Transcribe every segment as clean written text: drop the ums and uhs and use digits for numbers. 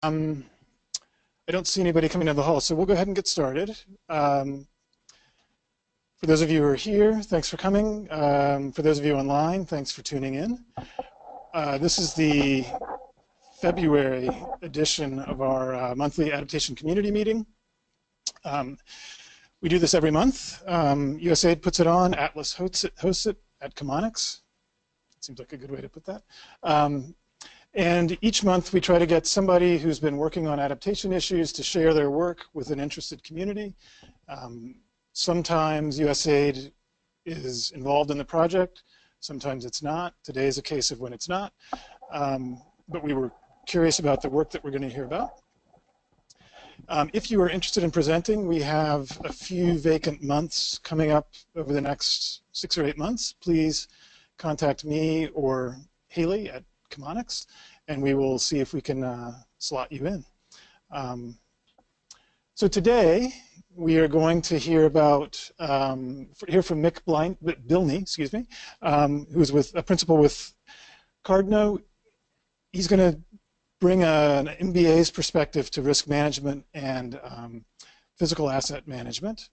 I don't see anybody coming down the hall, so we'll go ahead and get started. For those of you who are here, thanks for coming. For those of you online, thanks for tuning in. This is the February edition of our monthly Adaptation Community Meeting. We do this every month. USAID puts it on, Atlas hosts it at Chemonics. Seems like a good way to put that. And each month we try to get somebody who's been working on adaptation issues to share their work with an interested community. Sometimes USAID is involved in the project, sometimes it's not. Today is a case of when it's not. But we were curious about the work that we're going to hear about. If you are interested in presenting, we have a few vacant months coming up over the next 6 or 8 months. Please contact me or Haley at Chemonics, and we will see if we can slot you in. So today we are going to hear about hear from Michael Bilney, excuse me, who's a principal with Cardno. He's going to bring an MBA's perspective to risk management and physical asset management,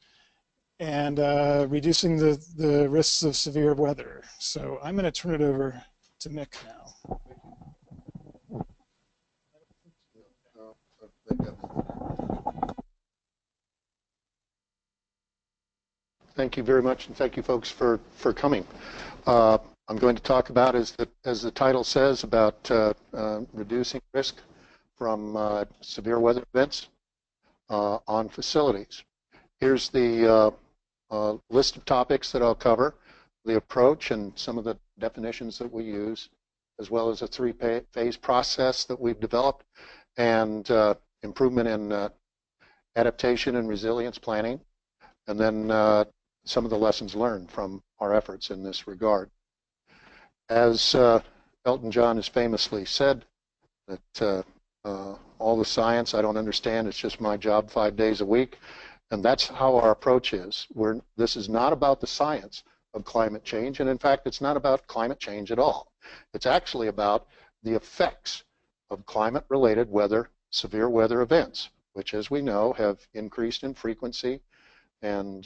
and reducing the risks of severe weather. So I'm going to turn it over to Mick now. Thank you very much, and thank you folks for coming. I'm going to talk about, as the title says, about reducing risk from severe weather events on facilities. Here's the list of topics that I'll cover, the approach and some of the definitions that we use, as well as a 3-phase process that we've developed, and improvement in adaptation and resilience planning, and then some of the lessons learned from our efforts in this regard. As Elton John has famously said, that all the science I don't understand, it's just my job 5 days a week, and that's how our approach is. This is not about the science of climate change, and in fact it's not about climate change at all. It's actually about the effects of climate-related severe weather events, which, as we know, have increased in frequency and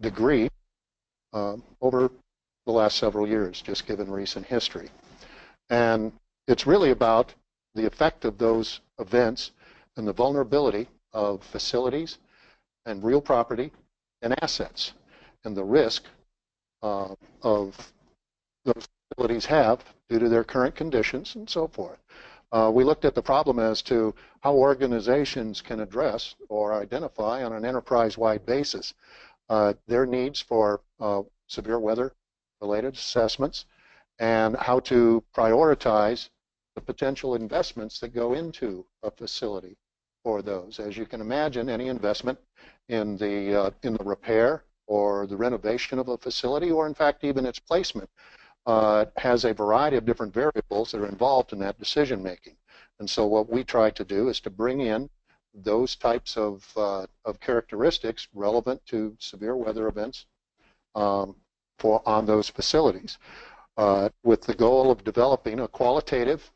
degree over the last several years, just given recent history. And it's really about the effect of those events and the vulnerability of facilities and real property and assets, and the risk of those facilities have due to their current conditions and so forth. We looked at the problem as to how organizations can address or identify on an enterprise-wide basis their needs for severe weather-related assessments, and how to prioritize the potential investments that go into a facility for those. As you can imagine, any investment in the repair or the renovation of a facility, or in fact even its placement, has a variety of different variables that are involved in that decision making. And so what we try to do is to bring in those types of characteristics relevant to severe weather events on those facilities, with the goal of developing a qualitative,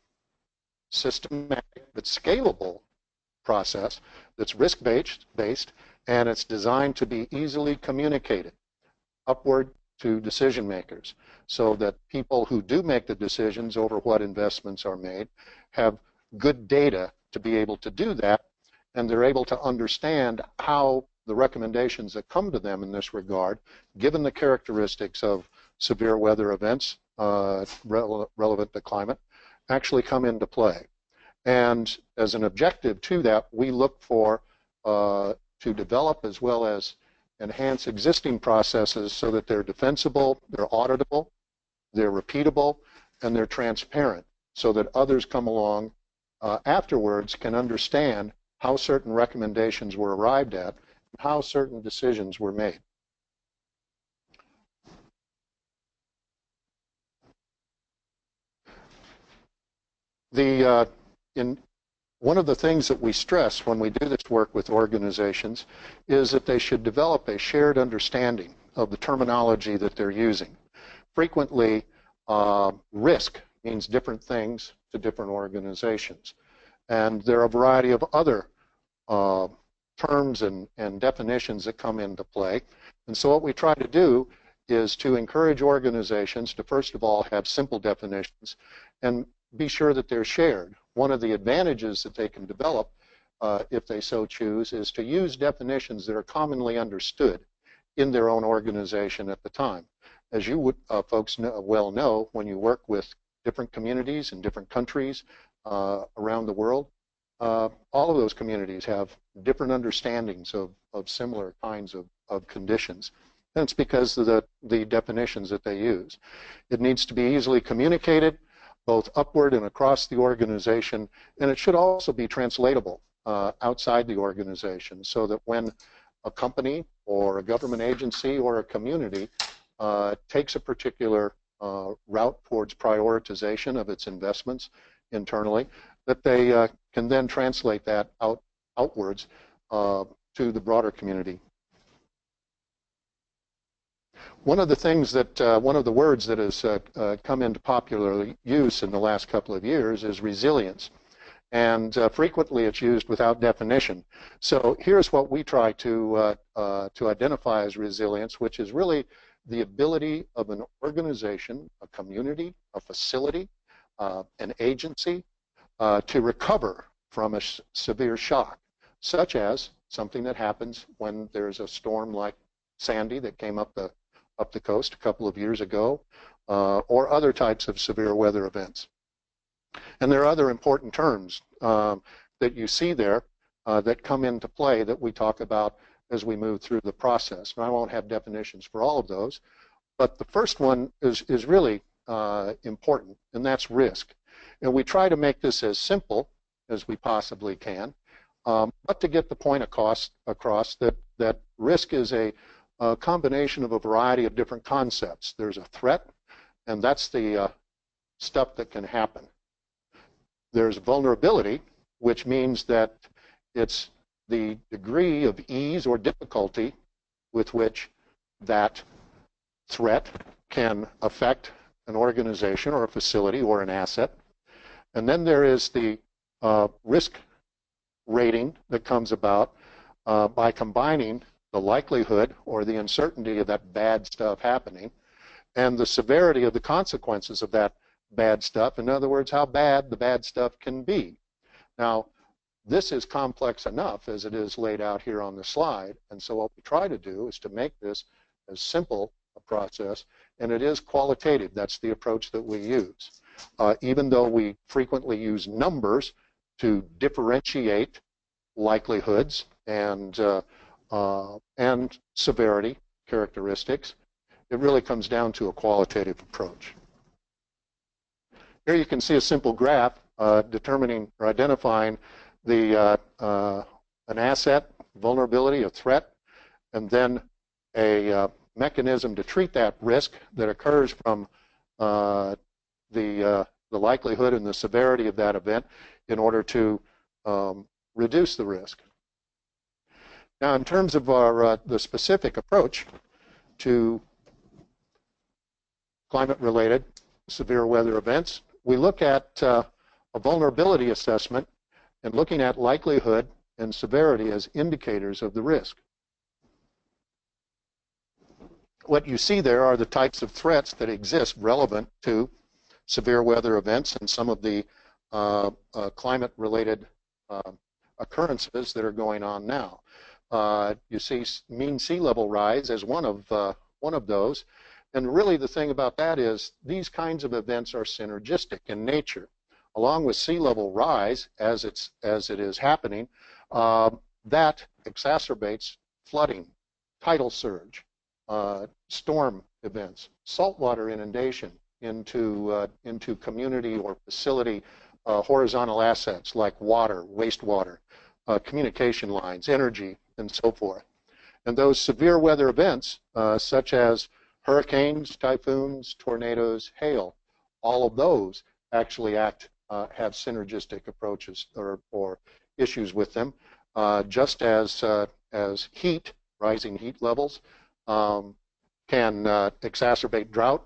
systematic, but scalable process that's risk-based, and it's designed to be easily communicated upward to decision makers, so that people who do make the decisions over what investments are made have good data to be able to do that, and they're able to understand how the recommendations that come to them in this regard, given the characteristics of severe weather events relevant to climate, actually come into play. And as an objective to that, we look for to develop as well as enhance existing processes so that they're defensible, they're auditable, they're repeatable, and they're transparent, so that others come along afterwards can understand how certain recommendations were arrived at, and how certain decisions were made. One of the things that we stress when we do this work with organizations is that they should develop a shared understanding of the terminology that they're using. Frequently, risk means different things to different organizations. And there are a variety of other terms and definitions that come into play. And so what we try to do is to encourage organizations to, first of all, have simple definitions and be sure that they're shared. One of the advantages that they can develop, if they so choose, is to use definitions that are commonly understood in their own organization at the time. As you would, folks well know, when you work with different communities in different countries around the world, all of those communities have different understandings of similar kinds of conditions. And it's because of the definitions that they use. It needs to be easily communicated, both upward and across the organization, and it should also be translatable outside the organization, so that when a company or a government agency or a community takes a particular route towards prioritization of its investments internally, that they can then translate that outwards to the broader community. One of the things that, one of the words that has come into popular use in the last couple of years is resilience. And frequently it's used without definition. So here's what we try to identify as resilience, which is really the ability of an organization, a community, a facility, an agency to recover from a severe shock, such as something that happens when there's a storm like Sandy that came up the coast a couple of years ago, or other types of severe weather events. And there are other important terms that you see there that come into play that we talk about as we move through the process. And I won't have definitions for all of those, but the first one is really important, and that's risk. And we try to make this as simple as we possibly can, but to get the point across that risk is a combination of a variety of different concepts. There's a threat, and that's the stuff that can happen. There's vulnerability, which means that it's the degree of ease or difficulty with which that threat can affect an organization or a facility or an asset. And then there is the risk rating that comes about by combining the likelihood or the uncertainty of that bad stuff happening and the severity of the consequences of that bad stuff. In other words, how bad the bad stuff can be. Now, this is complex enough as it is laid out here on the slide, and so what we try to do is to make this as simple a process, and it is qualitative. That's the approach that we use. Even though we frequently use numbers to differentiate likelihoods and severity characteristics, it really comes down to a qualitative approach. Here you can see a simple graph determining or identifying the an asset, vulnerability, a threat, and then a mechanism to treat that risk that occurs from the likelihood and the severity of that event in order to reduce the risk. Now, in terms of our the specific approach to climate-related severe weather events, we look at a vulnerability assessment and looking at likelihood and severity as indicators of the risk. What you see there are the types of threats that exist relevant to severe weather events and some of the climate-related occurrences that are going on now. You see mean sea level rise as one of those. And really the thing about that is these kinds of events are synergistic in nature. Along with sea level rise, as it is happening, that exacerbates flooding, tidal surge, storm events, saltwater inundation into community or facility horizontal assets like water, wastewater, communication lines, energy, and so forth. And those severe weather events, such as hurricanes, typhoons, tornadoes, hail, all of those actually have synergistic approaches or issues with them, just as heat, rising heat levels, can exacerbate drought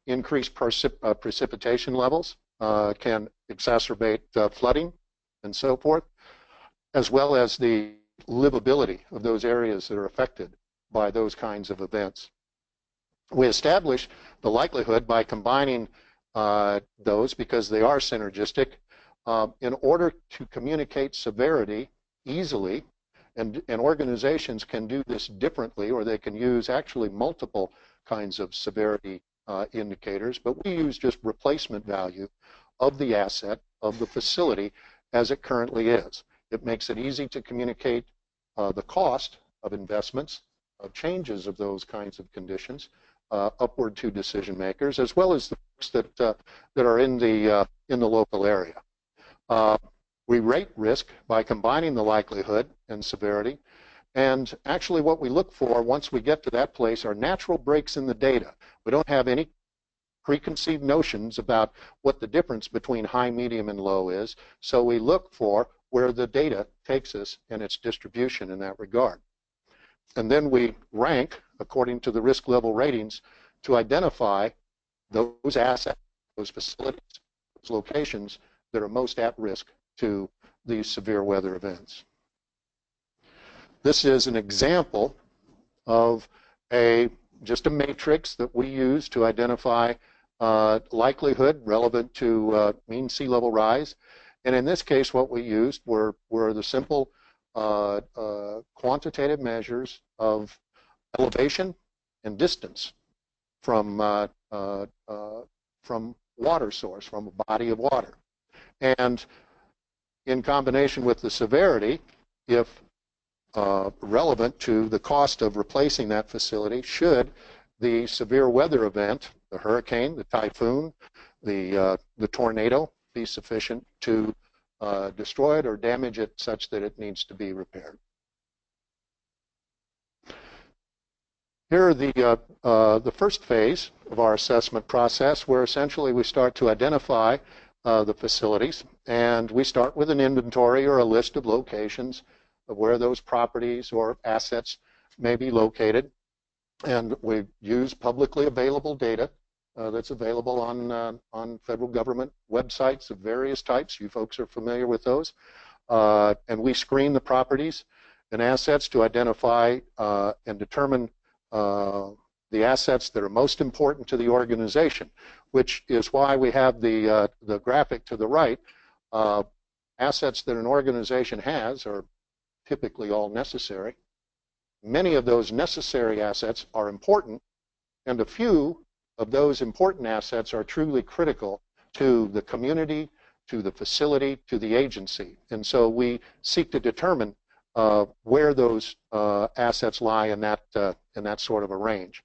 increased precipitation levels can exacerbate flooding and so forth, as well as the livability of those areas that are affected by those kinds of events. We establish the likelihood by combining those, because they are synergistic, in order to communicate severity easily, and organizations can do this differently, or they can use actually multiple kinds of severity indicators, but we use just replacement value of the asset, of the facility, as it currently is. It makes it easy to communicate the cost of investments, of changes of those kinds of conditions, upward to decision makers, as well as the folks that are in the local area. We rate risk by combining the likelihood and severity, and actually what we look for once we get to that place are natural breaks in the data. We don't have any preconceived notions about what the difference between high, medium, and low is, so we look for where the data takes us and its distribution in that regard. And then we rank according to the risk level ratings to identify those assets, those facilities, those locations that are most at risk to these severe weather events. This is an example of just a matrix that we use to identify likelihood relevant to mean sea level rise. And in this case, what we used were the simple quantitative measures of elevation and distance from water source, from a body of water. And in combination with the severity, if relevant to the cost of replacing that facility, should the severe weather event, the hurricane, the typhoon, the tornado, be sufficient to destroy it or damage it such that it needs to be repaired. Here are the first phase of our assessment process, where essentially we start to identify the facilities, and we start with an inventory or a list of locations of where those properties or assets may be located, and we use publicly available data that's available on federal government websites of various types. You folks are familiar with those, and we screen the properties and assets to identify and determine the assets that are most important to the organization, which is why we have the graphic to the right. Assets that an organization has are typically all necessary. Many of those necessary assets are important, and a few of those important assets are truly critical to the community, to the facility, to the agency. And so we seek to determine where those assets lie in that sort of a range.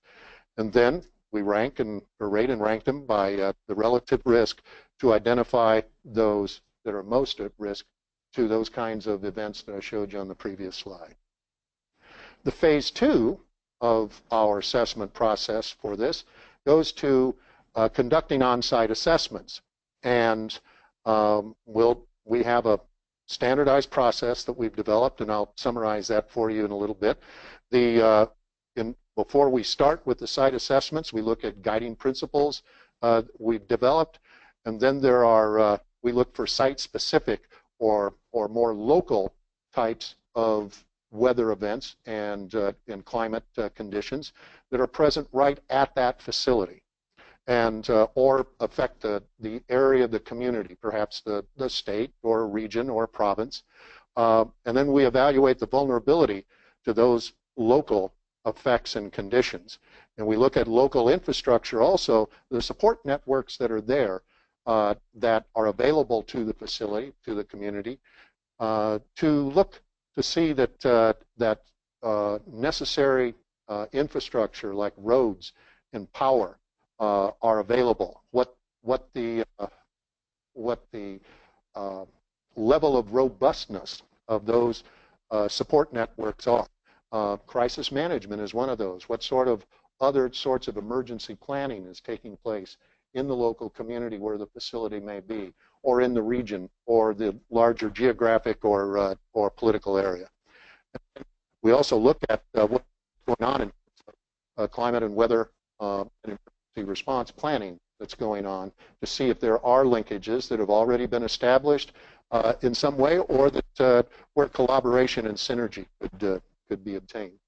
And then we rank or rate and rank them by the relative risk to identify those that are most at risk to those kinds of events that I showed you on the previous slide. The phase 2 of our assessment process for this goes to conducting on-site assessments. And we have a standardized process that we've developed, and I'll summarize that for you in a little bit. Before we start with the site assessments, we look at guiding principles we've developed, and then we look for site-specific or more local types of weather events and climate conditions that are present right at that facility, and or affect the area of the community, perhaps the state or region or province. And then we evaluate the vulnerability to those local effects and conditions. And we look at local infrastructure also, the support networks that are there that are available to the facility, to the community, to look to see that necessary infrastructure like roads and power are available. What the level of robustness of those support networks are. Crisis management is one of those. What sort of other sorts of emergency planning is taking place in the local community where the facility may be, or in the region, or the larger geographic or political area. We also look at what's going on in climate and weather and response planning that's going on to see if there are linkages that have already been established in some way, or that where collaboration and synergy could be obtained.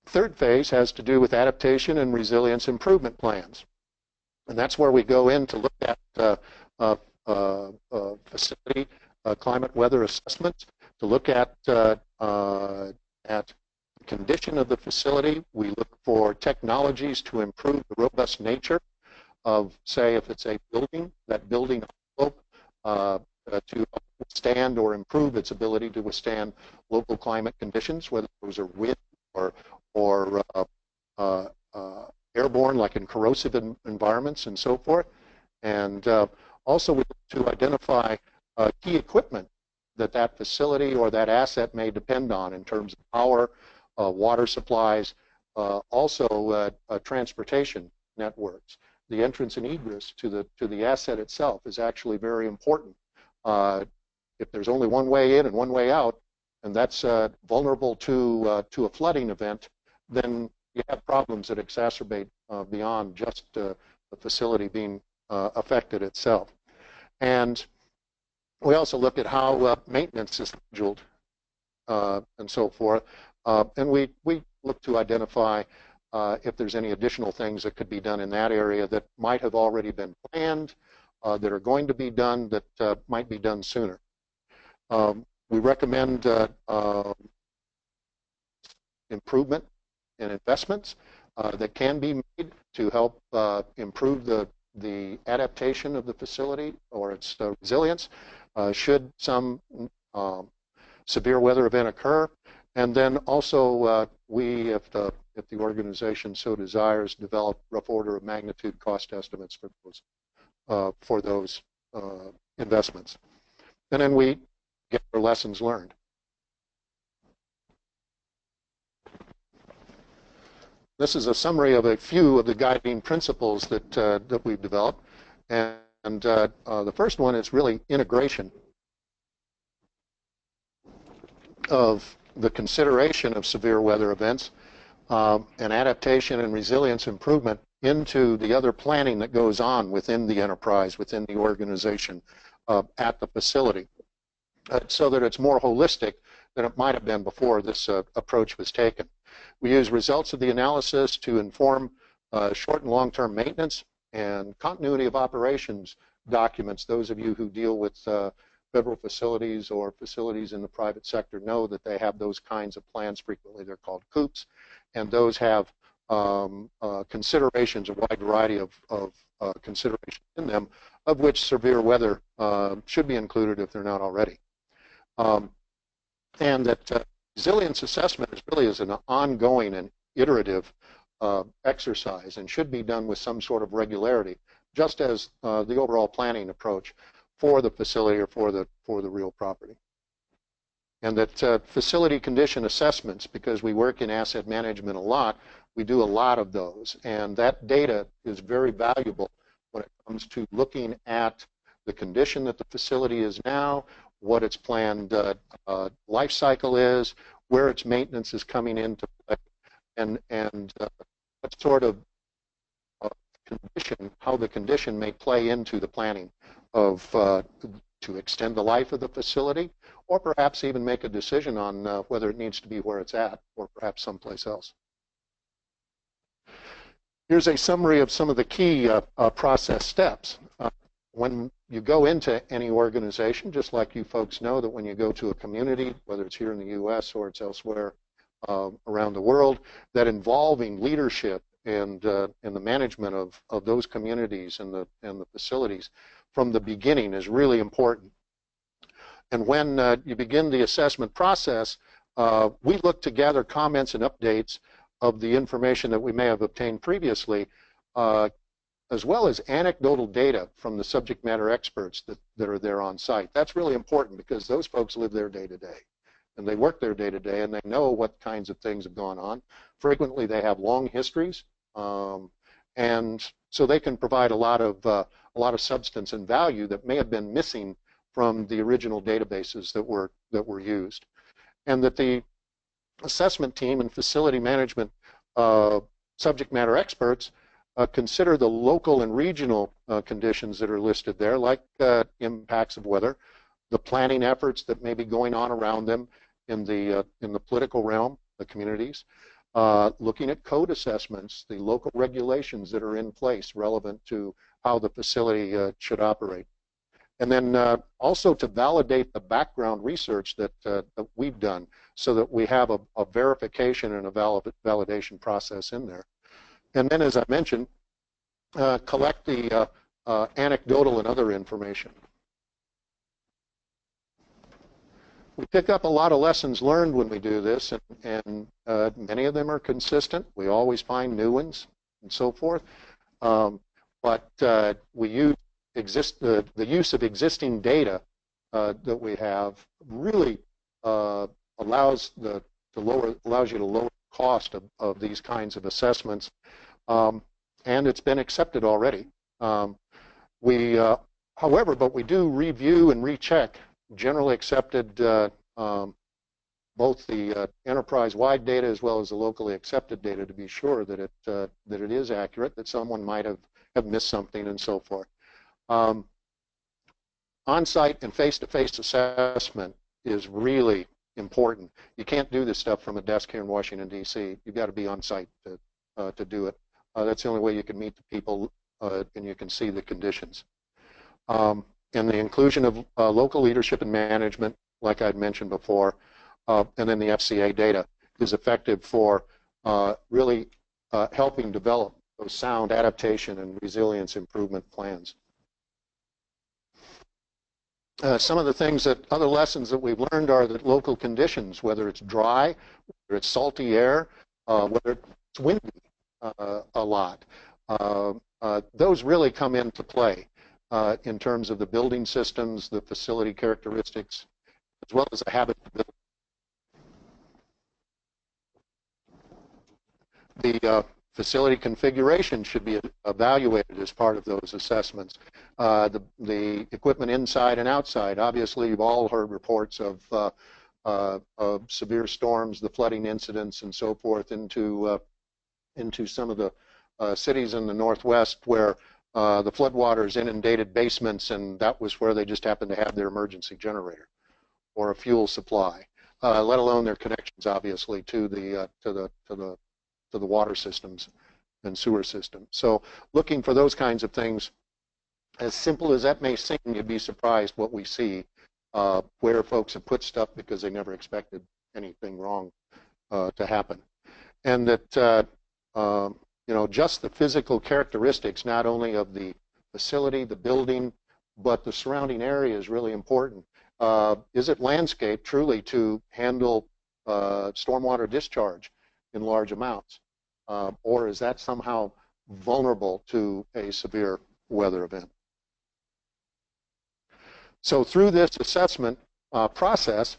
Third phase has to do with adaptation and resilience improvement plans. And that's where we go in to look at facility climate weather assessments, to look at the condition of the facility. We look for technologies to improve the robust nature of, say, if it's a building, that building envelope to withstand or improve its ability to withstand local climate conditions, whether those are wind or airborne, like in corrosive environments and so forth. And also we look to identify key equipment that facility or that asset may depend on in terms of power, water supplies, also transportation networks. The entrance and egress to the asset itself is actually very important. If there's only one way in and one way out, and that's vulnerable to a flooding event, then you have problems that exacerbate beyond just the facility being affected itself. And we also look at how maintenance is scheduled and so forth. And we look to identify if there's any additional things that could be done in that area that might have already been planned, that are going to be done, that might be done sooner. We recommend improvement in investments that can be made to help improve the adaptation of the facility or its resilience should some severe weather event occur. And then also we, if the organization so desires, develop rough order of magnitude cost estimates for those investments. And then we get our lessons learned. This is a summary of a few of the guiding principles that we've developed. And the first one is really integration of the consideration of severe weather events and adaptation and resilience improvement into the other planning that goes on within the enterprise, within the organization, at the facility, so that it's more holistic than it might have been before this approach was taken. We use results of the analysis to inform short and long-term maintenance and continuity of operations documents. Those of you who deal with federal facilities or facilities in the private sector know that they have those kinds of plans frequently. They're called COOPs, and those have considerations, a wide variety of considerations in them, of which severe weather should be included if they're not already. And that resilience assessment is an ongoing and iterative exercise and should be done with some sort of regularity, just as the overall planning approach for the facility or for the real property. And that facility condition assessments, because we work in asset management a lot, we do a lot of those, and that data is very valuable when it comes to looking at the condition that the facility is now, what its planned life cycle is, where its maintenance is coming into play, and what sort of condition, how the condition may play into the planning of to extend the life of the facility, or perhaps even make a decision on whether it needs to be where it's at, or perhaps someplace else. Here's a summary of some of the key process steps. When you go into any organization, just like you folks know that when you go to a community, whether it's here in the U.S. or it's elsewhere around the world, that involving leadership and the management of those communities and the facilities from the beginning is really important. And when you begin the assessment process, we look to gather comments and updates of the information that we may have obtained previously, as well as anecdotal data from the subject matter experts that are there on site. That's really important because those folks live their day-to-day, and they work their day-to-day, and they know what kinds of things have gone on. Frequently, they have long histories, and so they can provide a lot of substance and value that may have been missing from the original databases that were used, and that the assessment team and facility management subject matter experts consider the local and regional conditions that are listed there, like impacts of weather, the planning efforts that may be going on around them in the political realm, the communities, looking at code assessments, the local regulations that are in place relevant to how the facility should operate. And then also to validate the background research that we've done so that we have a verification and a validation process in there. And then, as I mentioned, collect the anecdotal and other information. We pick up a lot of lessons learned when we do this, and many of them are consistent. We always find new ones and so forth. But we use the use of existing data that we have really allows you to lower the cost of these kinds of assessments, and it's been accepted already. However, but we do review and recheck generally accepted both the enterprise-wide data as well as the locally accepted data to be sure that it is accurate, that someone might have missed something and so forth. On-site and face-to-face assessment is really important. You can't do this stuff from a desk here in Washington, D.C. You've got to be on-site to do it. That's the only way you can meet the people and you can see the conditions. And the inclusion of local leadership and management, like I'd mentioned before, and then the FCA data is effective for really helping develop those sound adaptation and resilience improvement plans. Some of the things other lessons that we've learned are that local conditions, whether it's dry, whether it's salty air, whether it's windy a lot, those really come into play in terms of the building systems, the facility characteristics, as well as the habitability. The facility configuration should be evaluated as part of those assessments. The equipment inside and outside. Obviously, you've all heard reports of severe storms, the flooding incidents, and so forth into some of the cities in the Northwest where the floodwaters inundated basements, and that was where they just happened to have their emergency generator or a fuel supply, let alone their connections, obviously, to the water systems and sewer systems. So looking for those kinds of things, as simple as that may seem, you'd be surprised what we see where folks have put stuff because they never expected anything wrong to happen. And that just the physical characteristics, not only of the facility, the building, but the surrounding area is really important. Is it landscaped truly to handle stormwater discharge in large amounts? Or is that somehow vulnerable to a severe weather event? So through this assessment process,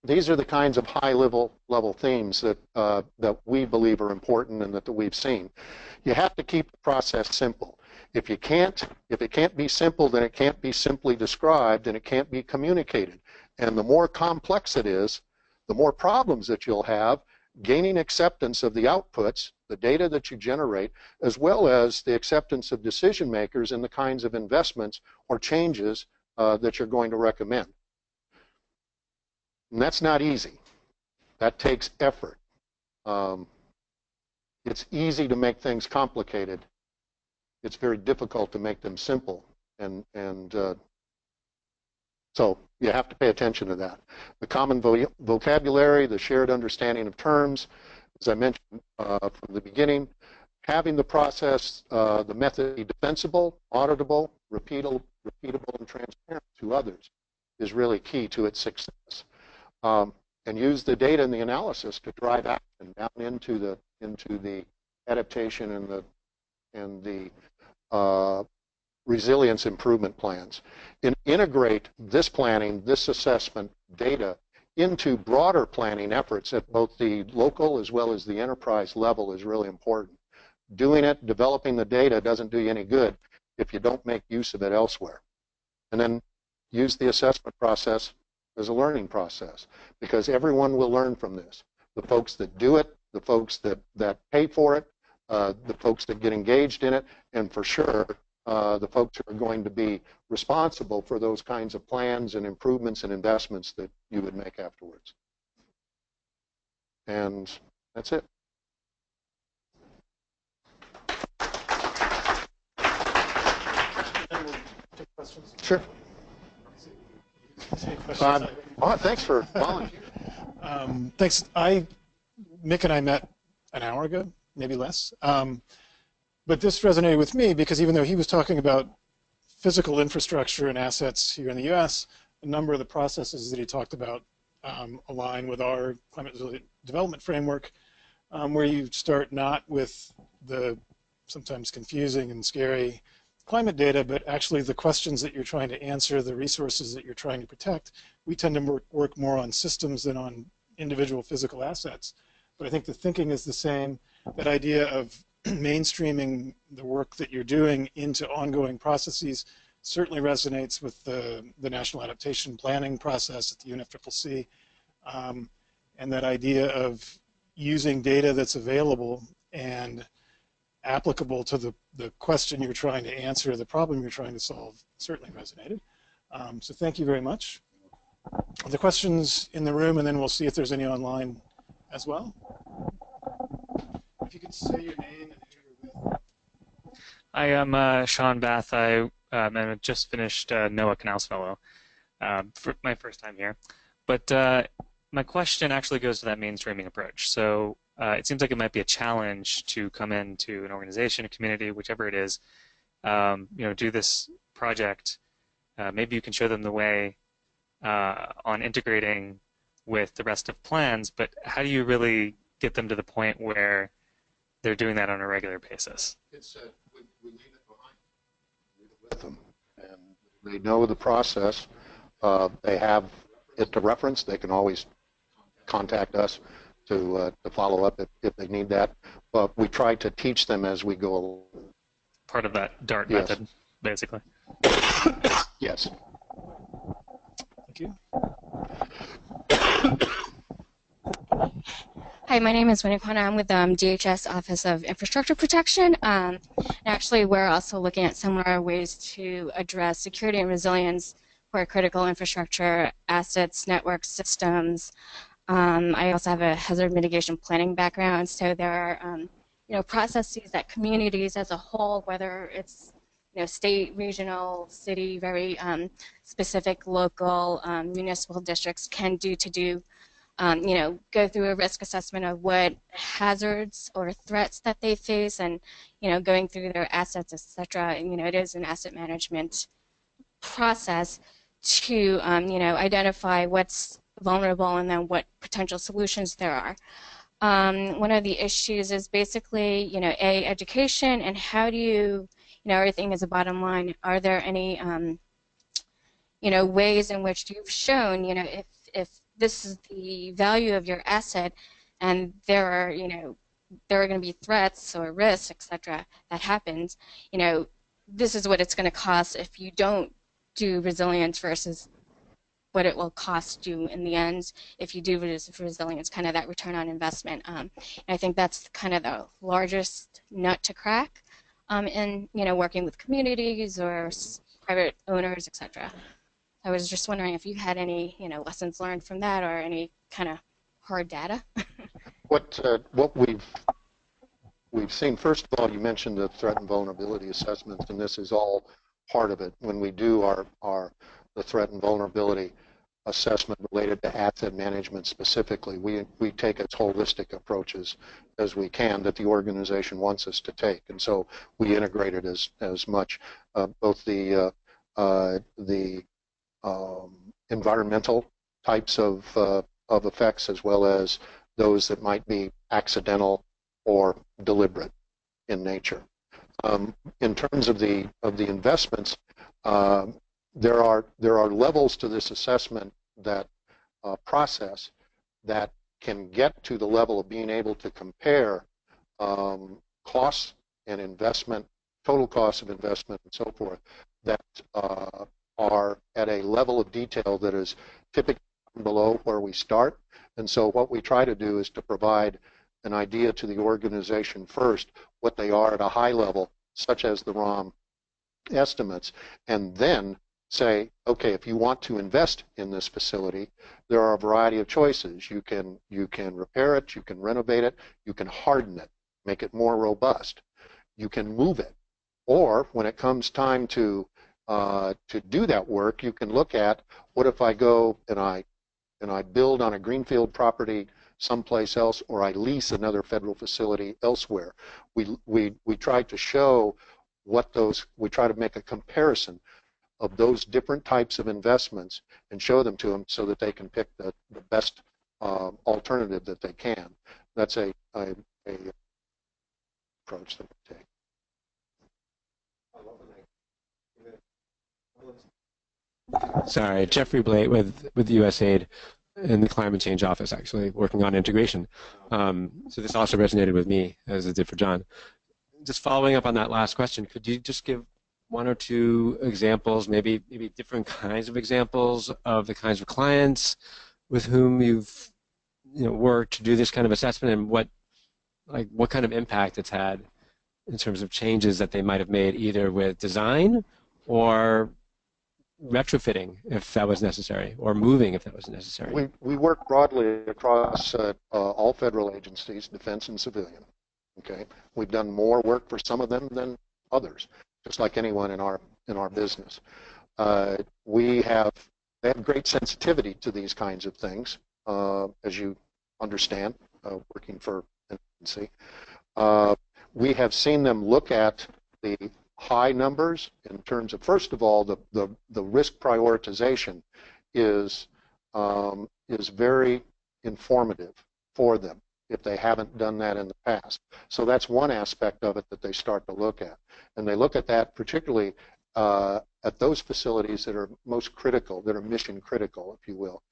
these are the kinds of high-level themes that we believe are important and that we've seen. You have to keep the process simple. If it can't be simple, then it can't be simply described and it can't be communicated. And the more complex it is, the more problems that you'll have gaining acceptance of the outputs, the data that you generate, as well as the acceptance of decision makers in the kinds of investments or changes that you're going to recommend. And that's not easy. That takes effort. It's easy to make things complicated. It's very difficult to make them simple. So you have to pay attention to that. The common vocabulary, the shared understanding of terms, as I mentioned from the beginning, having the process, the method be defensible, auditable, repeatable, and transparent to others is really key to its success. And use the data and the analysis to drive action down into the adaptation and the resilience improvement plans. Integrate this planning, this assessment data into broader planning efforts at both the local as well as the enterprise level is really important. Doing it, developing the data doesn't do you any good if you don't make use of it elsewhere. And then use the assessment process as a learning process, because everyone will learn from this. The folks that do it, the folks that pay for it, the folks that get engaged in it, and for sure the folks who are going to be responsible for those kinds of plans and improvements and investments that you would make afterwards. And that's it. Sure. Thanks for volunteering. Thanks. Mick and I met an hour ago, maybe less. But this resonated with me because even though he was talking about physical infrastructure and assets here in the U.S., a number of the processes that he talked about align with our climate resilient development framework, where you start not with the sometimes confusing and scary climate data, but actually the questions that you're trying to answer, the resources that you're trying to protect. We tend to work more on systems than on individual physical assets. But I think the thinking is the same. That idea of mainstreaming the work that you're doing into ongoing processes certainly resonates with the National Adaptation Planning process at the UNFCCC. And that idea of using data that's available and applicable to the question you're trying to answer, the problem you're trying to solve, certainly resonated. So thank you very much. The questions in the room, and then we'll see if there's any online as well. If you could say your name and who you're with. I am Sean Bath. I just finished NOAA Canals Fellow for my first time here. But my question actually goes to that mainstreaming approach. So it seems like it might be a challenge to come into an organization, a community, whichever it is, do this project. Maybe you can show them the way on integrating with the rest of plans, but how do you really get them to the point where they're doing that on a regular basis? It's we leave it behind. Leave it with them, and they know the process. They have it to reference. They can always contact us to follow up if they need that. But we try to teach them as we go along. Part of that DART method, basically. Yes. Thank you. Hi, my name is Winnie Kwana. I'm with DHS Office of Infrastructure Protection. And actually, we're also looking at similar ways to address security and resilience for critical infrastructure assets, network systems. I also have a hazard mitigation planning background, so there are processes that communities as a whole, whether it's state, regional, city, very specific local municipal districts can do to go through a risk assessment of what hazards or threats that they face, and going through their assets, etc. It is an asset management process to identify what's vulnerable and then what potential solutions there are. One of the issues is basically education, and how do you everything is a bottom line. Are there any ways in which you've shown if this is the value of your asset, and there are going to be threats or risks, etc. that happens, this is what it's going to cost if you don't do resilience versus what it will cost you in the end if you do resilience, kind of that return on investment. And I think that's kind of the largest nut to crack in working with communities or private owners, etc. I was just wondering if you had any lessons learned from that or any kind of hard data. What we've seen, first of all, you mentioned the threat and vulnerability assessments, and this is all part of it. When we do the threat and vulnerability assessment related to asset management specifically, we take as holistic approaches as we can that the organization wants us to take, and so we integrate it as much, both the environmental types of effects as well as those that might be accidental or deliberate in nature. In terms of the investments, there are levels to this assessment that process that can get to the level of being able to compare costs and investment, total cost of investment, and so forth, that are at a level of detail that is typically below where we start. And so what we try to do is to provide an idea to the organization first, what they are at a high level, such as the ROM estimates, and then say, okay, if you want to invest in this facility, there are a variety of choices. You can repair it, you can renovate it, you can harden it, make it more robust. You can move it. Or when it comes time to do that work, you can look at, what if I go and I build on a greenfield property someplace else, or I lease another federal facility elsewhere. We try to show we try to make a comparison of those different types of investments and show them to them so that they can pick the best alternative that they can. That's a approach that we take. Sorry, Jeffrey Blake with USAID in the Climate Change Office, actually, working on integration. So this also resonated with me, as it did for John. Just following up on that last question, could you just give one or two examples, maybe different kinds of examples of the kinds of clients with whom you've worked to do this kind of assessment, and what kind of impact it's had in terms of changes that they might have made, either with design or retrofitting if that was necessary, or moving if that was necessary? We work broadly across all federal agencies, defense and civilian. Okay, we've done more work for some of them than others, just like anyone in our business. They have great sensitivity to these kinds of things, as you understand, working for an agency. We have seen them look at the high numbers in terms of, first of all, the risk prioritization is very informative for them if they haven't done that in the past. So that's one aspect of it that they start to look at. And they look at that particularly at those facilities that are most critical, that are mission critical, if you will,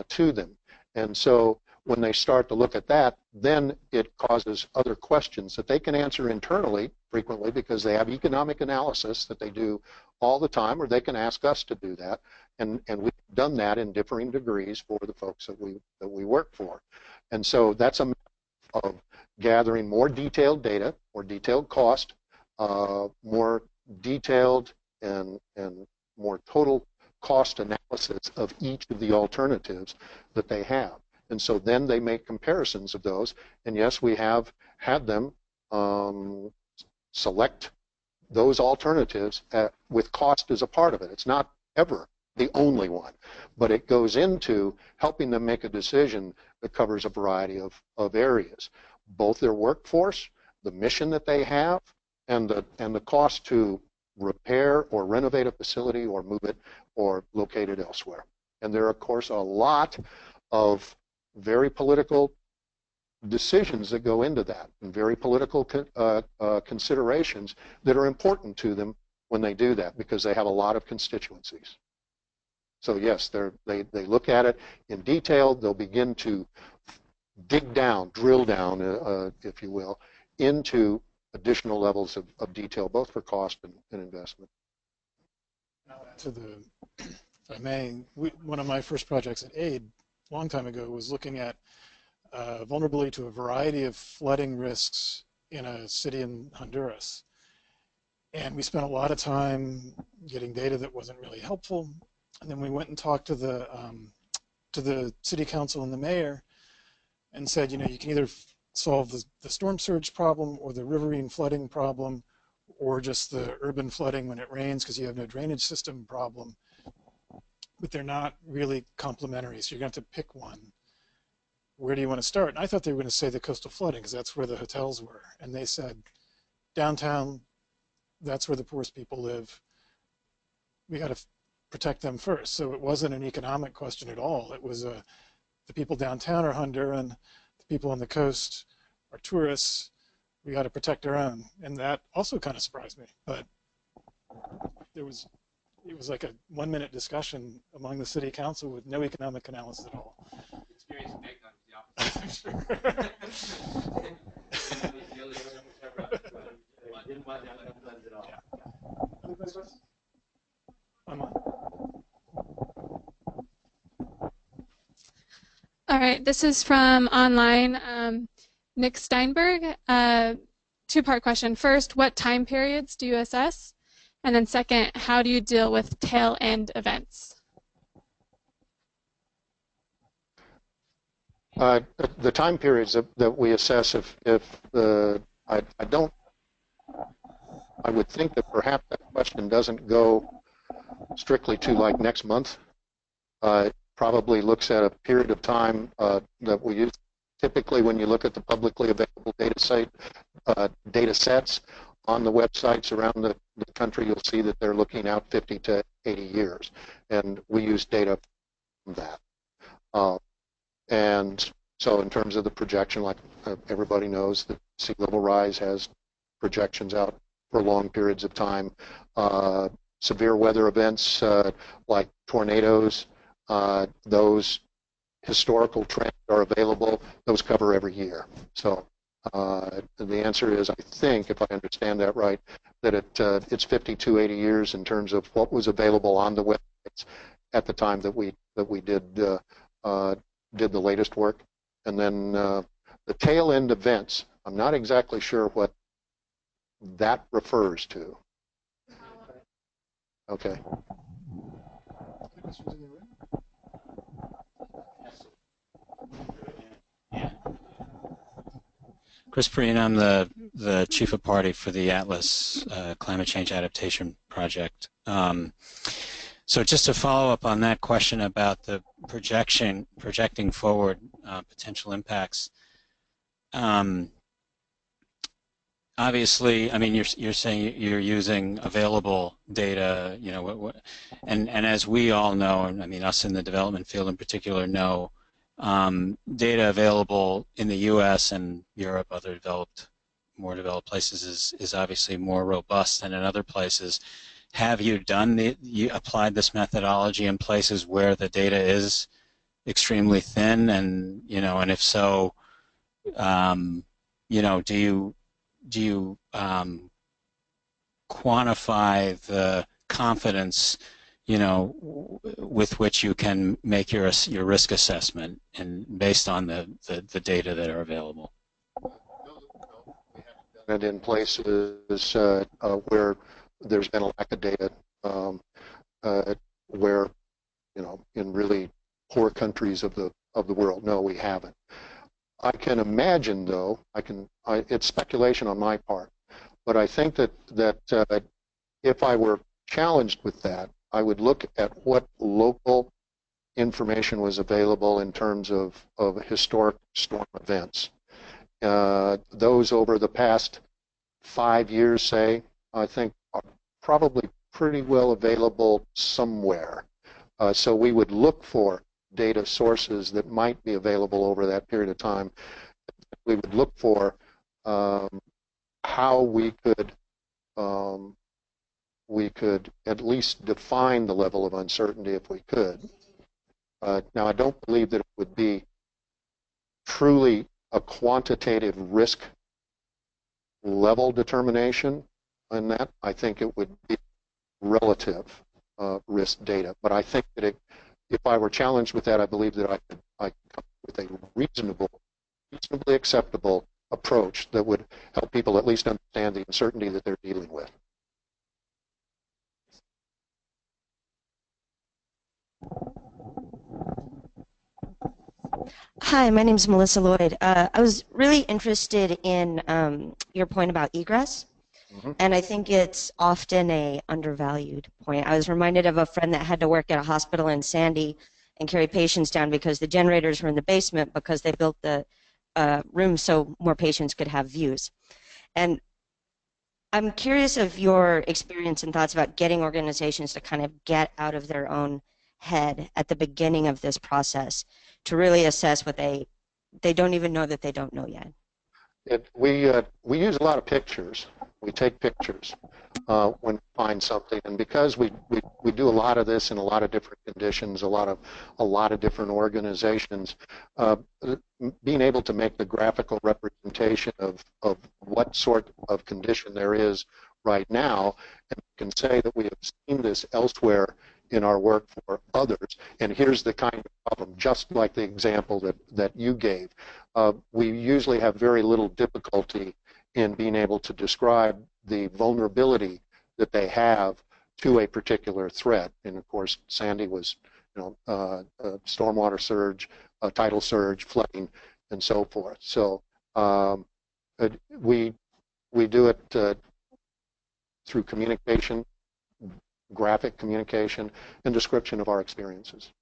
to them. And so when they start to look at that, then it causes other questions that they can answer internally frequently, because they have economic analysis that they do all the time, or they can ask us to do that. And we've done that in differing degrees for the folks that we work for. And so that's a matter of gathering more detailed data, more detailed cost, more detailed and more total cost analysis of each of the alternatives that they have. And so then they make comparisons of those. And yes, we have had them select those alternatives with cost as a part of it. It's not ever the only one, but it goes into helping them make a decision that covers a variety of areas, both their workforce, the mission that they have, and the cost to repair or renovate a facility or move it or locate it elsewhere. And there are, of course, a lot of very political decisions that go into that, and very political considerations that are important to them when they do that, because they have a lot of constituencies. So yes, they look at it in detail. They'll begin to dig down, drill down, if you will, into additional levels of detail, both for cost and investment. If I may, one of my first projects at AID a long time ago was looking at vulnerability to a variety of flooding risks in a city in Honduras. And we spent a lot of time getting data that wasn't really helpful. And then we went and talked to the city council and the mayor and said, you can either solve the storm surge problem or the riverine flooding problem, or just the urban flooding when it rains because you have no drainage system problem. But they're not really complementary, so you're going to have to pick one. Where do you want to start? And I thought they were going to say the coastal flooding, because that's where the hotels were. And they said, downtown, that's where the poorest people live. We got to protect them first. So it wasn't an economic question at all. It was the people downtown are Honduran, the people on the coast are tourists. We got to protect our own. And that also kind of surprised me. But it was like a 1-minute discussion among the city council with no economic analysis at all. Experience in Bangkok was the opposite. Didn't want that at all. Yeah. Other questions? Online. All right, this is from online. Nick Steinberg. Two-part question. First, what time periods do you assess? And then second, how do you deal with tail end events? The time periods that we assess, I would think that perhaps that question doesn't go strictly to like next month. It probably looks at a period of time that we use. Typically, when you look at the publicly available data sets on the websites around the country, you'll see that they're looking out 50 to 80 years, and we use data from that. And so in terms of the projection, like everybody knows that sea level rise has projections out for long periods of time. Severe weather events like tornadoes, those historical trends are available. Those cover every year. So the answer is, I think, if I understand that right, that it's 50 to 80 years in terms of what was available on the websites at the time that we did the latest work. And then the tail end events, I'm not exactly sure what that refers to. Okay. Chris Perrine, I'm the chief of party for the Atlas Climate Change Adaptation Project. So just to follow up on that question about the projecting forward potential impacts. Obviously, I mean, you're saying you're using available data, you know, and as we all know, and I mean, us in the development field in particular know, data available in the U.S. and Europe, other more developed places, is obviously more robust than in other places. Have you applied this methodology in places where the data is extremely thin, and you know, and if so, you know, do you quantify the confidence, you know, with which you can make your risk assessment and based on the data that are available? And in places where there's been a lack of data, where, you know, in really poor countries of the world, no, we haven't. I can imagine, though, it's speculation on my part, but I think that if I were challenged with that, I would look at what local information was available in terms of historic storm events. Those over the past 5 years, say, I think are probably pretty well available somewhere. So we would look for data sources that might be available over that period of time. We would look for how we could at least define the level of uncertainty if we could. Now, I don't believe that it would be truly a quantitative risk level determination in that. I think it would be relative risk data. But I think that if I were challenged with that, I believe that I could come up with a reasonably acceptable approach that would help people at least understand the uncertainty that they're dealing with. Hi, my name is Melissa Lloyd. I was really interested in your point about egress, and I think it's often a undervalued point. I was reminded of a friend that had to work at a hospital in Sandy and carry patients down because the generators were in the basement because they built the room so more patients could have views. And I'm curious of your experience and thoughts about getting organizations to kind of get out of their own head at the beginning of this process to really assess what they don't even know that they don't know yet. We use a lot of pictures. We take pictures when we find something, and because we do a lot of this in a lot of different conditions, a lot of different organizations, being able to make the graphical representation of what sort of condition there is right now, and we can say that we have seen this elsewhere in our work for others. And here's the kind of problem, just like the example that you gave. We usually have very little difficulty in being able to describe the vulnerability that they have to a particular threat. And of course, Sandy was, stormwater surge, tidal surge, flooding, and so forth. So we do it through communication, graphic communication, and description of our experiences.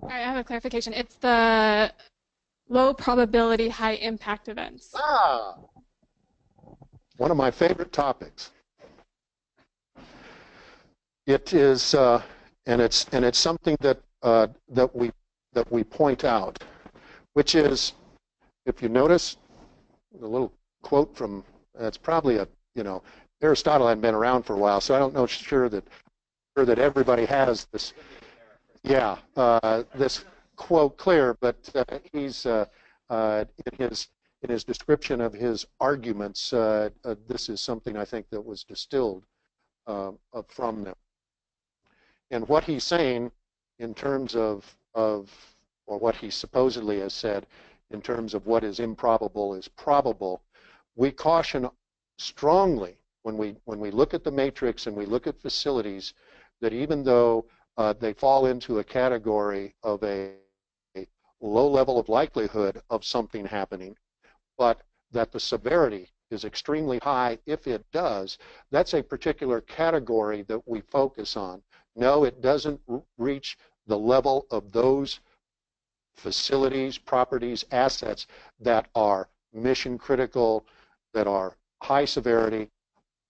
All right, I have a clarification. It's the low probability, high impact events. One of my favorite topics. It is, and it's something that that we point out, which is, if you notice, the little quote from, it's probably a, Aristotle hadn't been around for a while, so I don't know sure that everybody has this. Yeah, this quote clear, but he's in his description of his arguments, this is something I think that was distilled from them. And what he's saying in terms of or what he supposedly has said in terms of what is improbable is probable, we caution strongly when we look at the matrix and we look at facilities that even though they fall into a category of a low level of likelihood of something happening, but that the severity is extremely high if it does, that's a particular category that we focus on. No, it doesn't reach the level of those facilities, properties, assets that are mission critical, that are high severity,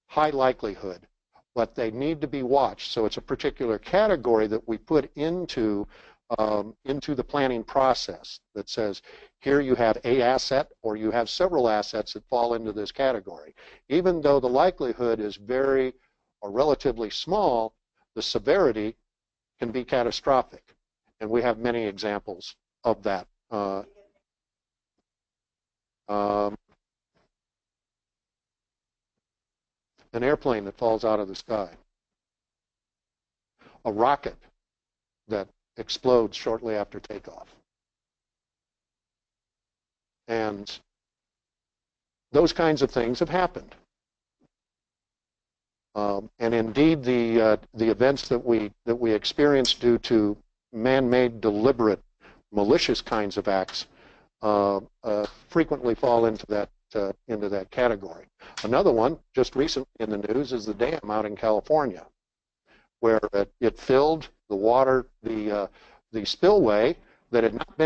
high likelihood, but they need to be watched. So it's a particular category that we put into the planning process that says, here you have a asset or you have several assets that fall into this category. Even though the likelihood is very or relatively small, the severity can be catastrophic. And we have many examples of that. An airplane that falls out of the sky, a rocket that explodes shortly after takeoff. And those kinds of things have happened. And indeed, the events that we experience due to man-made, deliberate, malicious kinds of acts frequently fall into that category. Another one, just recently in the news, is the dam out in California, where it filled the water, the spillway that had not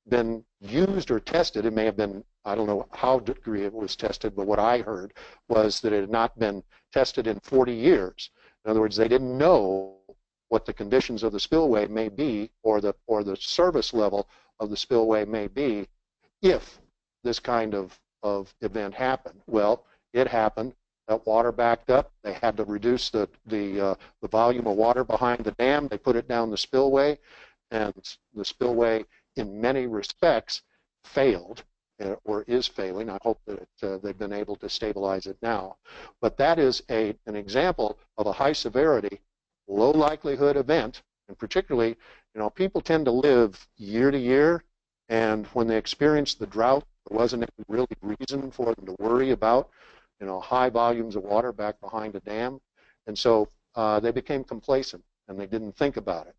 been used or tested. It may have been, I don't know how degree it was tested, but what I heard was that it had not been tested in 40 years. In other words, they didn't know what the conditions of the spillway may be, or the service level of the spillway may be, if this kind of event happened. Well, it happened. That water backed up. They had to reduce the volume of water behind the dam. They put it down the spillway, and the spillway, in many respects, failed or is failing. I hope that they've been able to stabilize it now. But that is an example of a high severity, low likelihood event, and particularly, people tend to live year to year, and when they experience the drought, there wasn't any really reason for them to worry about, high volumes of water back behind a dam, and so they became complacent and they didn't think about it.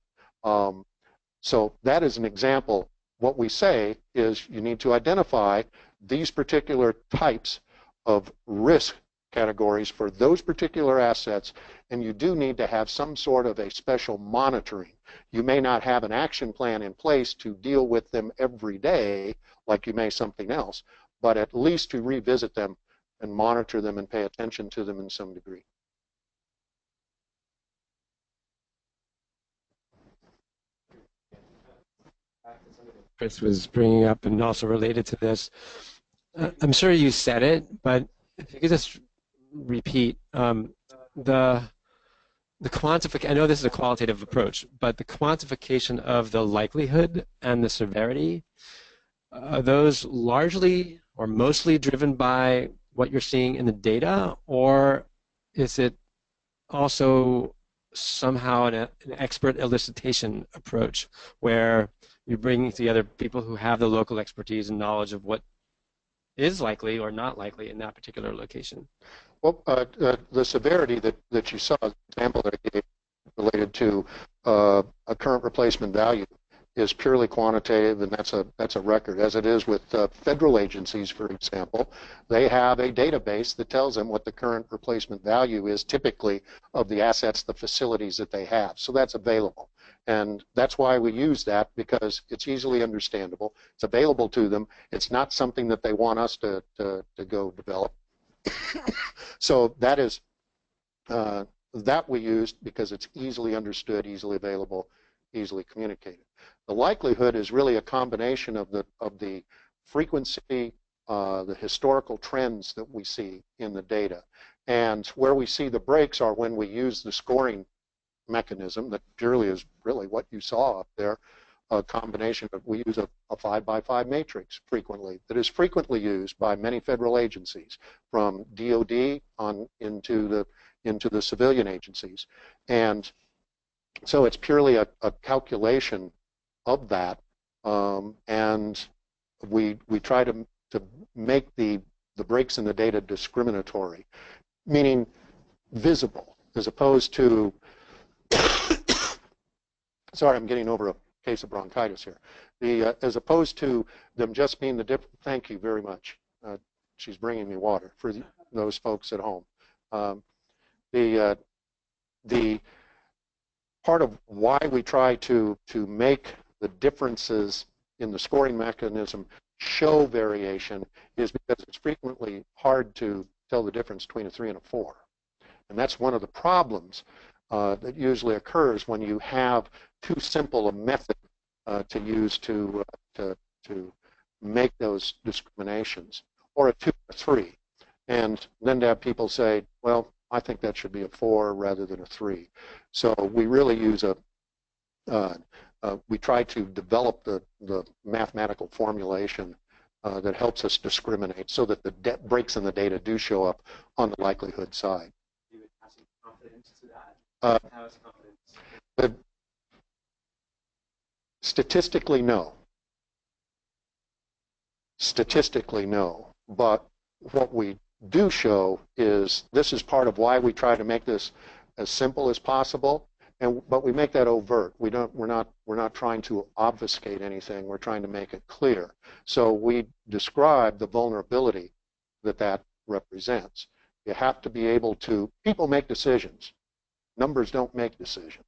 So that is an example. What we say is you need to identify these particular types of risk categories for those particular assets, and you do need to have some sort of a special monitoring. You may not have an action plan in place to deal with them every day like you may something else, but at least to revisit them and monitor them and pay attention to them in some degree. Chris was bringing up, and also related to this, I'm sure you said it, but if you could just repeat the quantification. I know this is a qualitative approach, but the quantification of the likelihood and the severity, are those largely or mostly driven by what you're seeing in the data, or is it also somehow an expert elicitation approach where you're bringing together people who have the local expertise and knowledge of what is likely or not likely in that particular location? Well, the severity that you saw, the example that I gave related to a current replacement value, is purely quantitative, and that's a record. As it is with federal agencies, for example, they have a database that tells them what the current replacement value is, typically of the assets, the facilities that they have. So that's available, and that's why we use that, because it's easily understandable. It's available to them. It's not something that they want us to go develop. So that is that we used because it's easily understood, easily available, easily communicated. The likelihood is really a combination of the frequency, the historical trends that we see in the data, and where we see the breaks are when we use the scoring mechanism that purely is really what you saw up there. A combination of, we use a 5x5 matrix frequently, that is frequently used by many federal agencies, from DOD on into the civilian agencies, and so it's purely a calculation of that, and we try to make the breaks in the data discriminatory, meaning visible, as opposed to sorry, I'm getting over a case of bronchitis here. As opposed to them just being the different. Thank you very much. She's bringing me water for those folks at home. The part of why we try to make the differences in the scoring mechanism show variation is because it's frequently hard to tell the difference between a 3 and a 4. And that's one of the problems that usually occurs when you have too simple a method to use to make those discriminations, or a 2 or 3. And then to have people say, well, I think that should be a 4 rather than a 3. So we really use we try to develop the mathematical formulation that helps us discriminate, so that the breaks in the data do show up on the likelihood side. You would have some confidence to that? How is confidence? Statistically, no. Statistically, no. But what we do show is, this is part of why we try to make this as simple as possible, but we make that overt. We're not trying to obfuscate anything. We're trying to make it clear. So we describe the vulnerability that represents. You have to be able to. People make decisions. Numbers don't make decisions.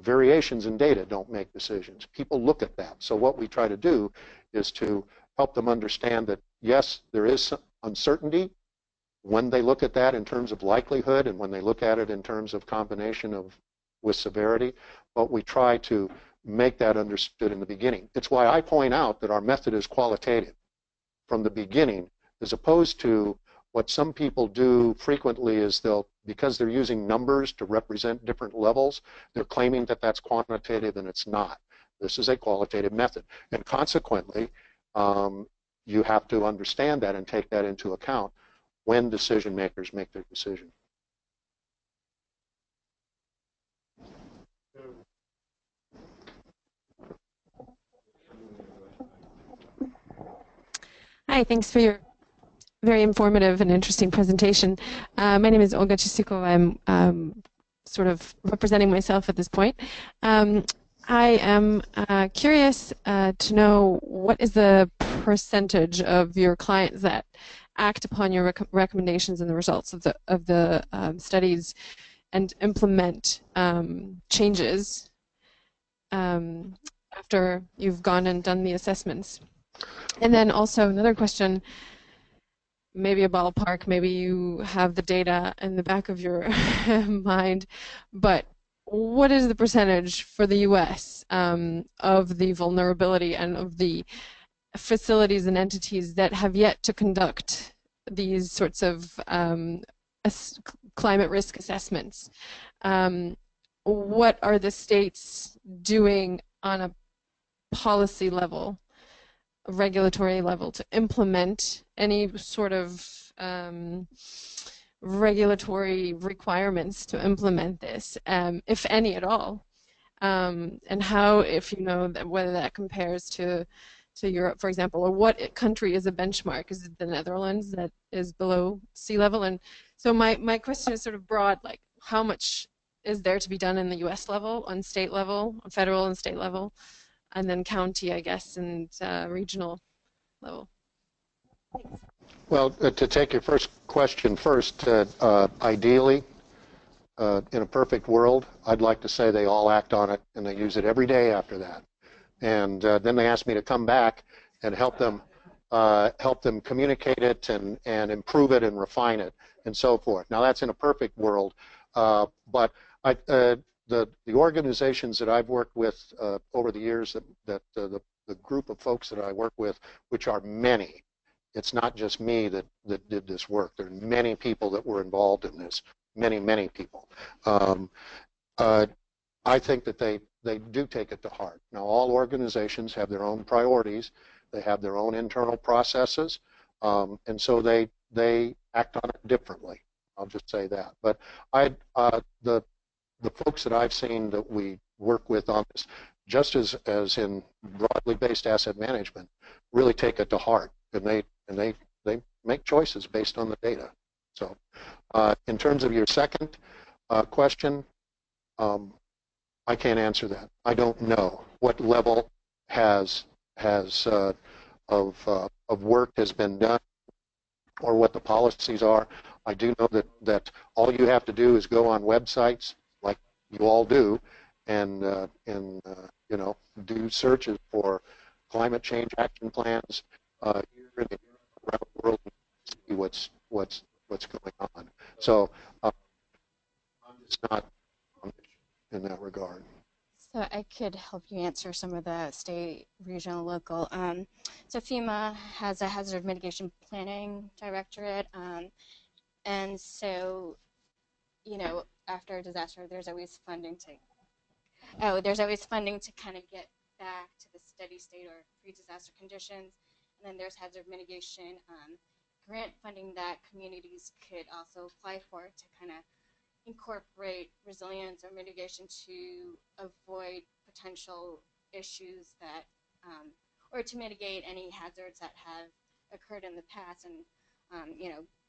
Variations in data don't make decisions. People look at that. So what we try to do is to help them understand that, yes, there is some uncertainty when they look at that in terms of likelihood, and when they look at it in terms of combination with severity, but we try to make that understood in the beginning. It's why I point out that our method is qualitative from the beginning, as opposed to what some people do frequently is because they're using numbers to represent different levels, they're claiming that that's quantitative, and it's not. This is a qualitative method, and consequently, you have to understand that and take that into account when decision makers make their decision. Hi, thanks for your very informative and interesting presentation. My name is Olga Chisikova. I'm sort of representing myself at this point. I am curious to know, what is the percentage of your clients that act upon your recommendations and the results of the studies and implement changes after you've gone and done the assessments? And then also another question, maybe a ballpark, maybe you have the data in the back of your mind, but what is the percentage for the U.S. Of the vulnerability and of the facilities and entities that have yet to conduct these sorts of climate risk assessments? What are the states doing on a policy level, a regulatory level, to implement any sort of regulatory requirements to implement this, if any at all? And how, if you know, whether that compares to Europe, for example, or what country is a benchmark? Is it the Netherlands that is below sea level? And so my question is sort of broad, like how much is there to be done in the U.S. level, on state level, on federal and state level, and then county, I guess, and regional level? Thanks. Well, to take your first question first, ideally, in a perfect world, I'd like to say they all act on it and they use it every day after that. And then they ask me to come back and help them communicate it and improve it and refine it and so forth. Now that's in a perfect world, but the organizations that I've worked with over the years, the group of folks that I work with, which are many. It's not just me that did this work. There are many people that were involved in this. Many people. I think that they do take it to heart. Now, all organizations have their own priorities. They have their own internal processes, and so they act on it differently. I'll just say that. But the folks that I've seen that we work with on this, just as in broadly based asset management, really take it to heart, and they make choices based on the data. So, in terms of your second question, I can't answer that. I don't know what level of work has been done or what the policies are. I do know that all you have to do is go on websites like you all do and do searches for climate change action plans here and around the world and see what's going on. So I'm just not in that regard. So I could help you answer some of the state, regional, local. So FEMA has a hazard mitigation planning directorate, and so after a disaster, there's always funding to kind of get back to the steady state or pre-disaster conditions, and then there's hazard mitigation grant funding that communities could also apply for to kind of incorporate resilience or mitigation to avoid potential issues that, or to mitigate any hazards that have occurred in the past and,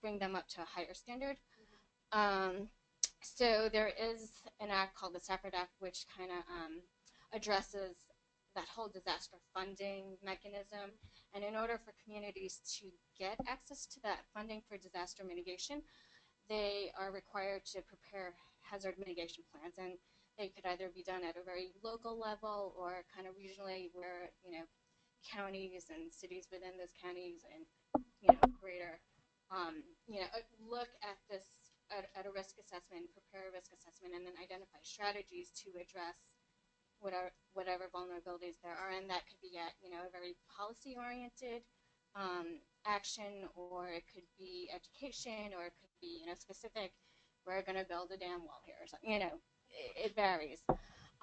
bring them up to a higher standard. So there is an act called the Severity Act, which kind of addresses that whole disaster funding mechanism. And in order for communities to get access to that funding for disaster mitigation, they are required to prepare hazard mitigation plans, and they could either be done at a very local level or kind of regionally, where counties and cities within those counties and greater look at this at a risk assessment, prepare a risk assessment, and then identify strategies to address whatever vulnerabilities there are, and that could be at a very policy-oriented action, or it could be education, or it could be specific. We're going to build a dam wall here, or something. It varies.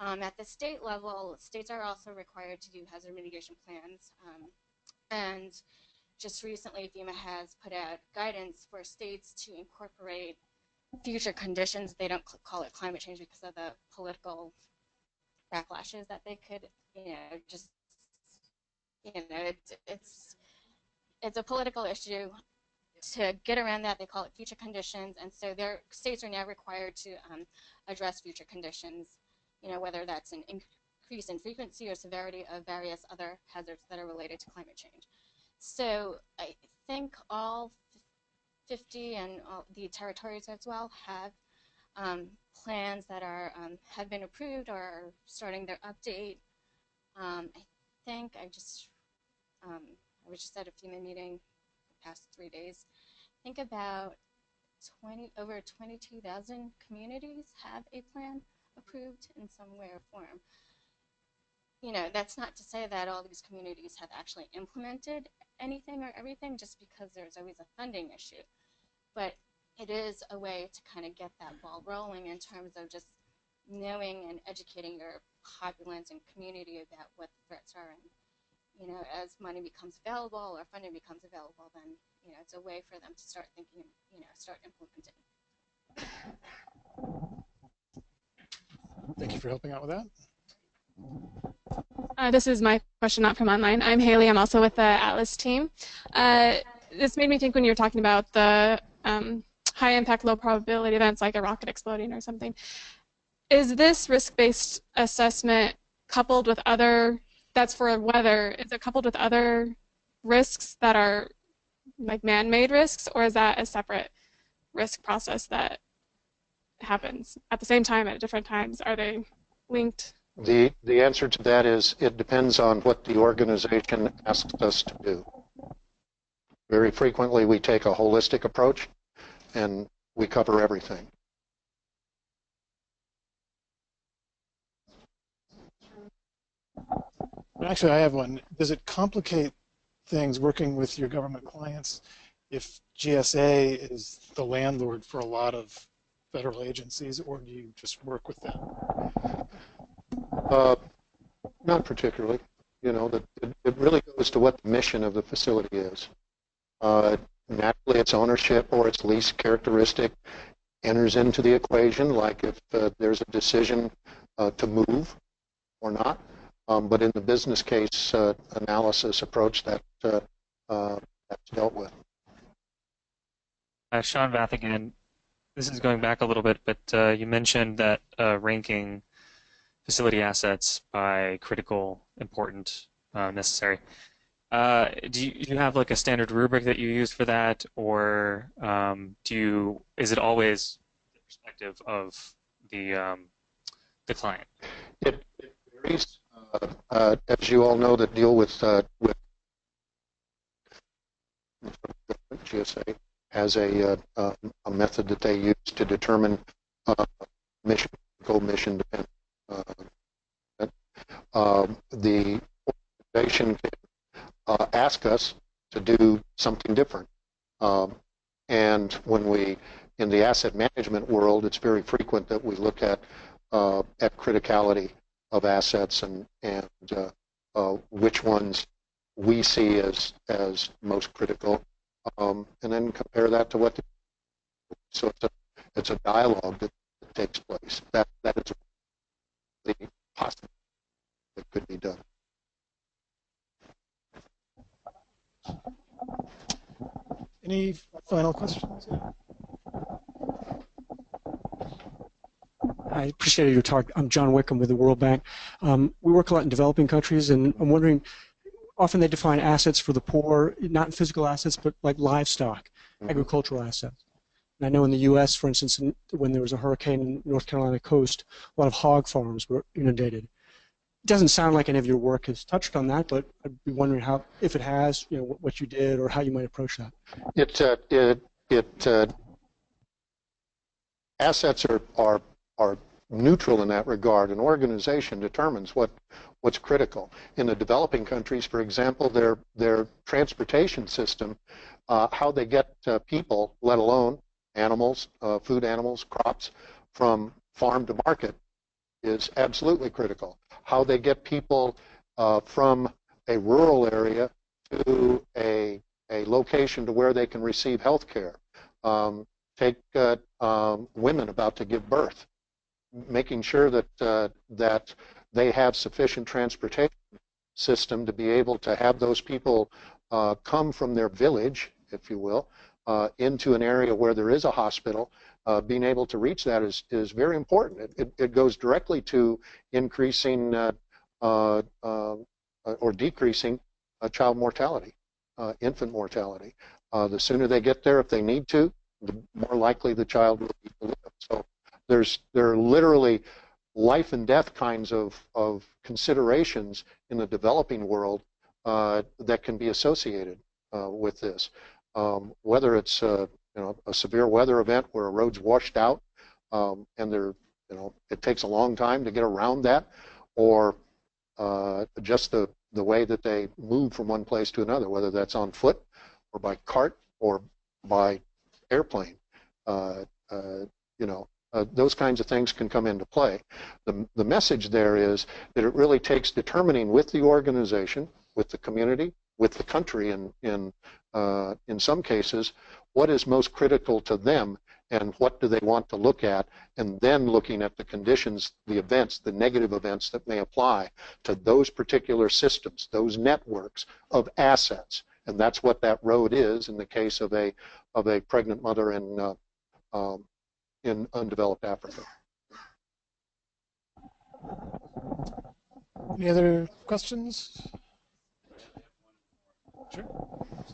At the state level, states are also required to do hazard mitigation plans, and just recently, FEMA has put out guidance for states to incorporate future conditions. They don't call it climate change because of the political backlashes that they could, it's a political issue. To get around that, they call it future conditions, and so their states are now required to address future conditions, whether that's an increase in frequency or severity of various other hazards that are related to climate change. So I think all 50 and all the territories as well have plans that are have been approved or are starting their update. I think I was just at a FEMA meeting the past 3 days. I think about over 22,000 communities have a plan approved in some way or form. That's not to say that all these communities have actually implemented anything or everything, just because there's always a funding issue. But it is a way to kind of get that ball rolling in terms of just knowing and educating your populace and community about what the threats are. And, as money becomes available or funding becomes available, then, it's a way for them to start thinking, start implementing. Thank you for helping out with that. This is my question, not from online. I'm Haley. I'm also with the Atlas team. This made me think when you were talking about the high impact, low probability events like a rocket exploding or something. Is this risk-based assessment coupled with other, that's for weather, is it coupled with other risks that are like man-made risks, or is that a separate risk process that happens at the same time at different times? Are they linked? The answer to that is it depends on what the organization asks us to do. Very frequently we take a holistic approach and we cover everything. Actually, I have one. Does it complicate things working with your government clients if GSA is the landlord for a lot of federal agencies, or do you just work with them? Not particularly. It really goes to what the mission of the facility is. Naturally, its ownership or its lease characteristic enters into the equation, like if there's a decision to move or not. But in the business case analysis approach, that's dealt with. Sean Bath again. This is going back a little bit, but you mentioned that ranking facility assets by critical, important, necessary. Do you have like a standard rubric that you use for that, or is it always the perspective of the client? It varies. As you all know that deal with GSA has a method that they use to determine mission dependent. The organization can ask us to do something different. And when in the asset management world, it's very frequent that we look at criticality of assets and which ones we see as most critical, and then compare that to so it's a dialogue that takes place. That is the possibility that could be done. Any final questions? I appreciated your talk. I'm John Wickham with the World Bank. We work a lot in developing countries, and I'm wondering, often they define assets for the poor, not physical assets, but like livestock, agricultural assets. And I know in the U.S., for instance, when there was a hurricane in North Carolina coast, a lot of hog farms were inundated. It doesn't sound like any of your work has touched on that, but I'd be wondering if it has, what you did or how you might approach that. Assets are neutral in that regard. An organization determines what's critical. In the developing countries, for example, their transportation system, how they get people, let alone animals, food animals, crops, from farm to market is absolutely critical. How they get people from a rural area to a location to where they can receive health care. Take women about to give birth, making sure that they have sufficient transportation system to be able to have those people come from their village, if you will, into an area where there is a hospital. Being able to reach that is very important. It goes directly to increasing or decreasing child mortality, infant mortality. The sooner they get there, if they need to, the more likely the child will be to live. So there are literally life and death kinds of considerations in the developing world that can be associated with this. Whether it's a severe weather event where a road's washed out and it takes a long time to get around that, or just the way that they move from one place to another, whether that's on foot or by cart or by airplane. Those kinds of things can come into play. The message there is that it really takes determining with the organization, with the community, with the country in some cases, what is most critical to them and what do they want to look at, and then looking at the conditions, the events, the negative events that may apply to those particular systems, those networks of assets. And that's what that road is in the case of a pregnant mother in undeveloped Africa. Any other questions? Sure.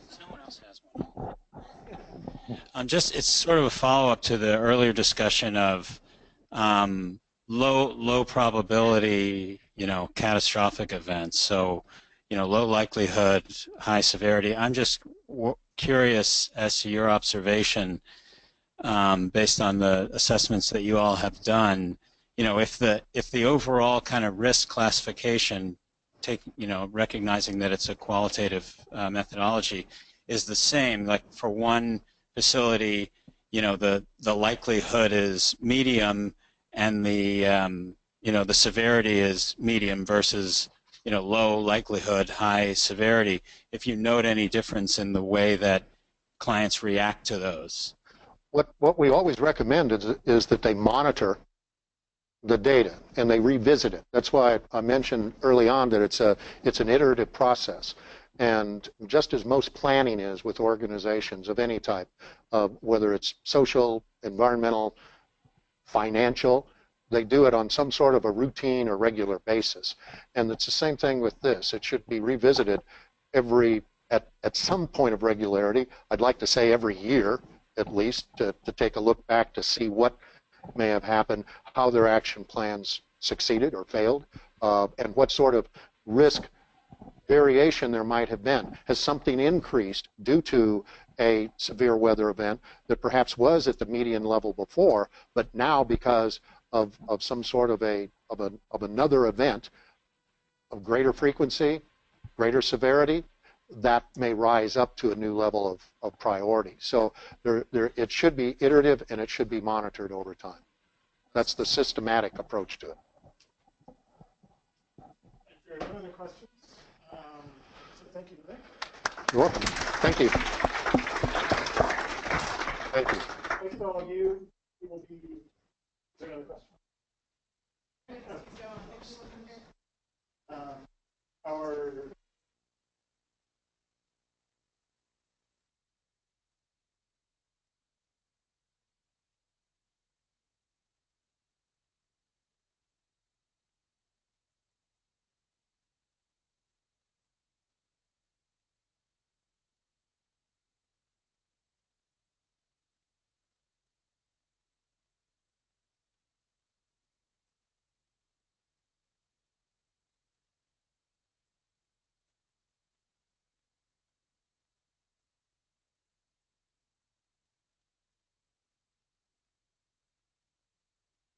Someone else has one. It's sort of a follow-up to the earlier discussion of low probability, catastrophic events. So, low likelihood, high severity. I'm just curious as to your observation, based on the assessments that you all have done. If the overall kind of risk classification, recognizing that it's a qualitative methodology, is the same. Like for one facility, the likelihood is medium, and the the severity is medium versus low likelihood, high severity. If you note any difference in the way that clients react to those. What we always recommend is that they monitor the data and they revisit it. That's why I mentioned early on that it's an iterative process. And just as most planning is with organizations of any type, whether it's social, environmental, financial, they do it on some sort of a routine or regular basis. And it's the same thing with this. It should be revisited at some point of regularity. I'd like to say every year, at least, to take a look back to see what may have happened, how their action plans succeeded or failed, and what sort of risk variation there might have been. Has something increased due to a severe weather event that perhaps was at the median level before, but now because of some sort of another event of greater frequency, greater severity, that may rise up to a new level of priority. So it should be iterative and it should be monitored over time. That's the systematic approach to it. If there are no other questions, so thank you, Nick. You're welcome. Thank you. Thank you. Thanks to all of you. Is there another question? Our